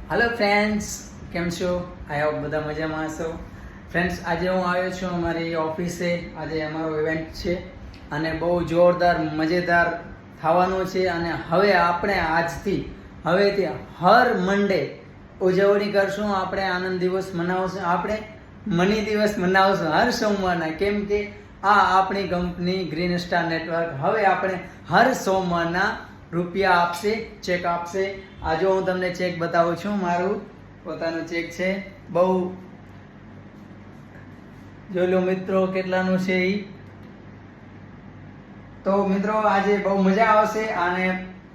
Hello friends, કેમ છો? I hope બધા મજામાં હશો. ફ્રેન્ડ્સ, આજે હું આવ્યો છું અમારી ઓફિસે. આજે અમારો ઇવેન્ટ છે અને બહુ જોરદાર મજેદાર થવાનું છે. અને હવે આપણે હવેથી હર મંડે ઉજવણી કરશું. આપણે આનંદ દિવસ મનાવશું, આપણે મની દિવસ મનાવશું હર સોમવારના. કેમ કે આ આપણી કંપની ગ્રીન સ્ટાર નેટવર્ક હવે આપણે હર સોમવારના રૂપિયા આપશે, ચેક આપશે. આજે હું તમને ચેક બતાવું છું. મારું પોતાનું ચેક છે. બહુ જોઈ લો મિત્રો કેટલાનું છે એ. તો મિત્રો આજે બહુ મજા આવશે અને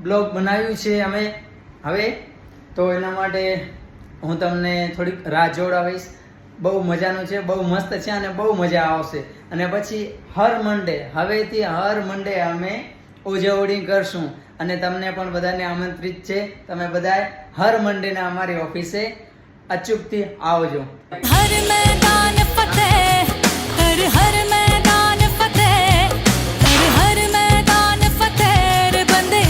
બ્લોગ બનાવ્યું છે અમે હવે. તો એના માટે હું તમને થોડીક રાહ જોડાવીશ. બહુ મજાનું છે, બહુ મસ્ત છે અને બહુ મજા આવશે. અને પછી હવેથી હર મંડે અમે ઉજવણી કરશું અને તમને પણ બધાને આમંત્રિત છે. તમે બધા હર મંડેના અમારી ઓફિસે અચૂકથી આવજો. हर मैदान फतेह कर, हर मैदान फतेह कर, हर मैदान फतेह रे बंदे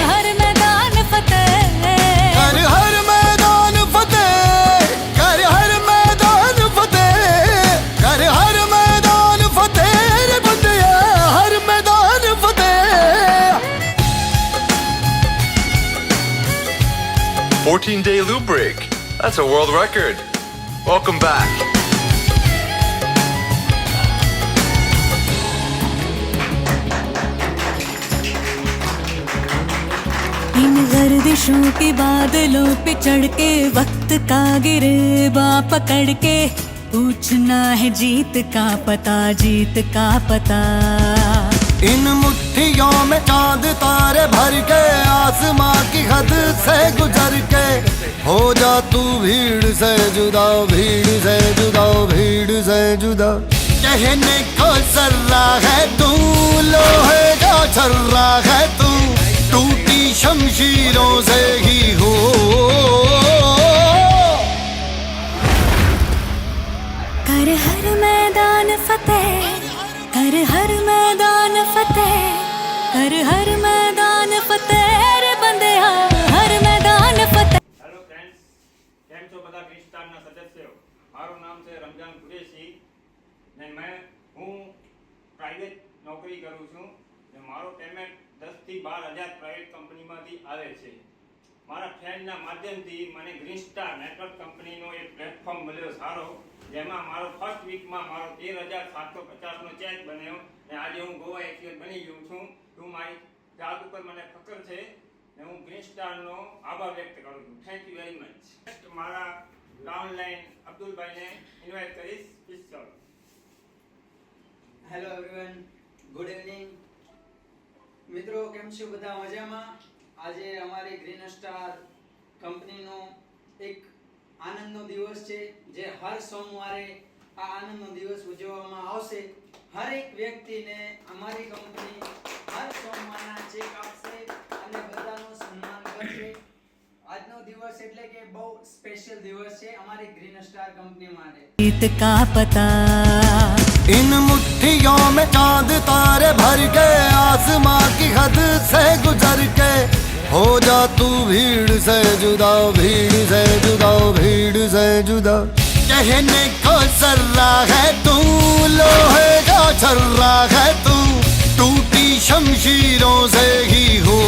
हर मैदान फतेह कर, हर मैदान फतेह कर, हर मैदान फतेह कर, हर मैदान फतेह रे बंदिया हर मैदान फतेह. 14-day loop break. That's a world record. Welcome back. इन गर्दिशों के बादलों पे चढ़ के वक्त का गिरेबा पकड़ के पूछना है जीत का पता, जीत का पता. इन मुट्ठियों में चांद तारे भर के आसमां की हद से गुजर के हो जा तू भीड़ से जुदा, भीड़ से जुदा, भीड़ से जुदा. कहने को सर्रा है तू, लोहे का छर्रा है तू, टूटी शमशीरों से ही हो. कर हर मैदान फतेह कर, हर मैदान फतेह कर, हर मैदान फतेह रे बंदे हर मैदान फतेह. હેલો ફ્રેન્ડ્સ, કેમ છો બધા ગ્રીન સ્ટારના સદસ્યો? મારું નામ છે રમજાન કુરેશી ને હું પ્રાઇવેટ નોકરી કરું છું ને મારો પેમેન્ટ 10 થી 12,000 પ્રાઇવેટ કંપનીમાંથી આવે છે. મારા ફ્રેન્ડના માધ્યમથી મને ગ્રીન સ્ટાર નેટવર્ક કંપનીનો એક પ્લેટફોર્મ મળ્યો સારો, જેમાં મારો ફર્સ્ટ વીકમાં મારો 13,750નો ચેક બન્યો ને આજે હું ગોવા એક્સચેન્જ બની ગયો છું. હું મારી જાત ઉપર મને ફક્ર છે ને હું ગ્રીન સ્ટારનો આભાર વ્યક્ત કરું છું. Thank you very much. મારા ડાઉનલાઈન અબ્દુલભાઈને ઇન્વાઇટ કરીશ. પ્લીઝ ચાલો. Hello everyone, good evening. મિત્રો કેમ છો? બધા મજામાં? આજે અમારી ગ્રીન સ્ટાર કંપનીનો એક આનંદનો દિવસ છે, જે હર સોમવારે આ આનંદનો દિવસ ઉજવવામાં આવશે. હર એક વ્યક્તિને અમારી કંપની હર સોમવારના ચેક આપશે અને બધાનું સન્માન કરશે. આજનો દિવસ એટલે કે બહુ સ્પેશિયલ દિવસ છે અમારી ગ્રીન સ્ટાર કંપની માટે. जीत का पता. इन मुट्ठियों में चांद तारे भर के आसमां की हद से गुजर के हो जा तू भीड़ से जुदा, भीड़ से जुदा, भीड़ से जुदा. कहने को सर्रा है तू, लोहे का छर्रा है तू, टूटी शमशीरों से ही हो.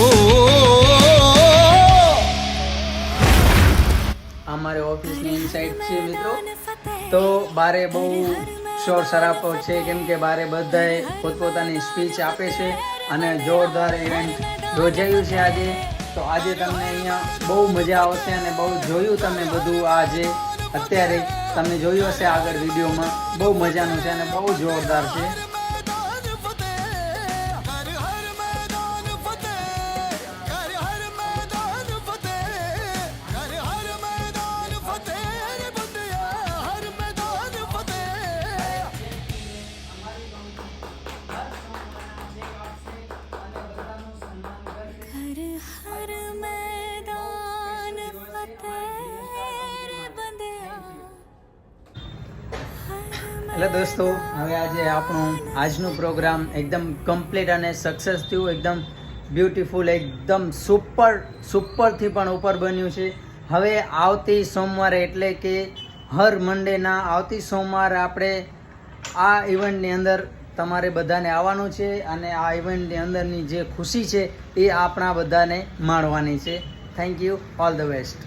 અમારી ઓફિસની ઇનસાઇડ છે મિત્રો. તો બારે બહુ શોર શરાબો છે, કેમ કે બારે બધાએ પોતપોતાની સ્પીચ આપે છે અને જોરદાર ઇવેન્ટ યોજાયું છે આજે. તો આજે તમને અહીંયા બહુ મજા આવશે અને બહુ જોયું તમે બધું. આજે અત્યારે તમે જોયું હશે આગળ વિડીયોમાં. બહુ મજાનું છે અને બહુ જોરદાર છે. हर हर मैदान फतेह रे बंदिया. એટલે દોસ્તો, હવે આજે આજનો પ્રોગ્રામ એકદમ કમ્પ્લીટ અને સક્સેસ થયું. એકદમ બ્યુટીફુલ, એકદમ સુપરથી પણ ઉપર બન્યું છે. હવે આવતી સોમવારે એટલે કે હર મંડેના આવતી સોમવારે આપણે આ ઇવેન્ટની અંદર તમારે બધાને આવવાનું છે અને આ ઇવેન્ટની અંદરની જે ખુશી છે એ આપણા બધાને માણવાની છે. Thank you, all the best.